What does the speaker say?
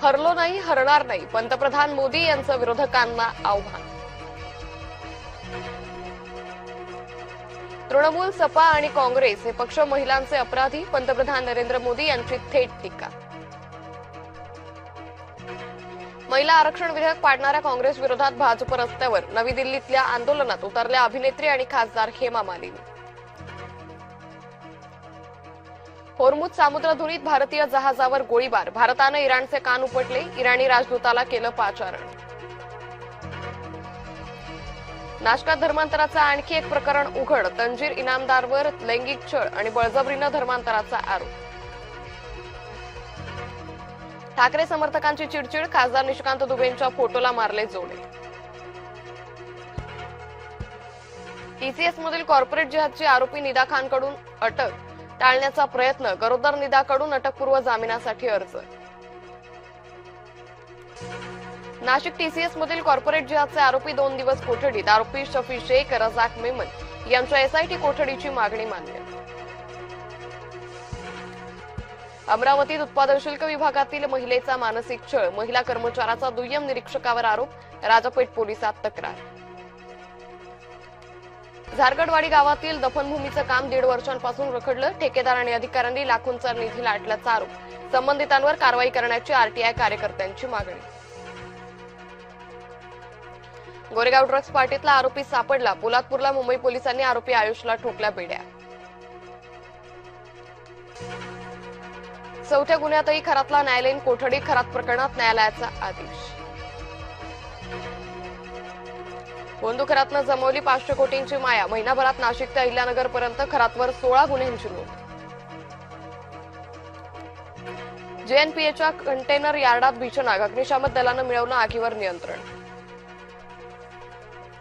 हरलो नाही, हरणार नाही, पंतप्रधान मोदी यांचं विरोधकांना आव्हान. तृणमूल, सपा आणि काँग्रेस हे पक्ष महिलांचे अपराधी, पंतप्रधान नरेंद्र मोदी यांची थेट टीका. महिला आरक्षण विधेयक पाडणाऱ्या काँग्रेस विरोधात भाजप रस्त्यावर, नवी दिल्लीतल्या आंदोलनात उतरल्या अभिनेत्री आणि खासदार हेमा मालिनी. होर्मुझ सामुद्रधुनीत भारतीय जहाजावर गोळीबार, भारतानं इराणचे कान उपटले, इराणी राजदूताला केलं पाचारण. नाशकात धर्मांतराचं आणखी एक प्रकरण उघड, तंजीर इनामदारवर लैंगिक छळ आणि बळजबरीनं धर्मांतराचा आरोप. ठाकरे समर्थकांची चिडचिड, खासदार निशिकांत दुबेंच्या फोटोला मारले जोडे. टीसीएस मधील कॉर्पोरेट जिहादची आरोपी निदा खानकडून अटक टाळण्याचा प्रयत्न, गरोदर निदाकडून अटकपूर्व जामिनासाठी अर्ज. नाशिक टीसीएस मधील कॉर्पोरेट जिहादचे आरोपी 2 दिवस कोठडीत, आरोपी शफी शेख, रजाक मेमन यांच्या एसआयटी कोठडीची मागणी मान्य. अमरावतीत उत्पादन शुल्क विभागातील महिलेचा मानसिक छळ, महिला कर्मचाऱ्याचा दुय्यम निरीक्षकावर आरोप, राजापेठ पोलिसात तक्रार. झारगडवाडी गावातील दफनभूमीचं काम 1.5 वर्षांपासून रखडलं, ठेकेदार आणि अधिकाऱ्यांनी लाखोंचा निधी लाटल्याचा आरोप, संबंधितांवर कारवाई करण्याची आरटीआय कार्यकर्त्यांची मागणी. गोरेगाव ड्रग्ज पार्टीतला आरोपी सापडला, पोलादपूरला मुंबई पोलिसांनी आरोपी आयुषला ठोकल्या बेड्या. चौथ्या गुन्ह्यातही खरातला न्यायालयीन कोठडी, खरात प्रकरणात न्यायालयाचा आदेश. गोंदू खरातनं जमवली 500 कोटींची माया, महिनाभरात नाशिक ते अहिल्यानगर पर्यंत खरातवर 16 गुन्ह्यांची नोंद. जेएनपीएच्या कंटेनर यार्डात भीषण आग, अग्निशामक दलानं मिळवलं आगीवर नियंत्रण.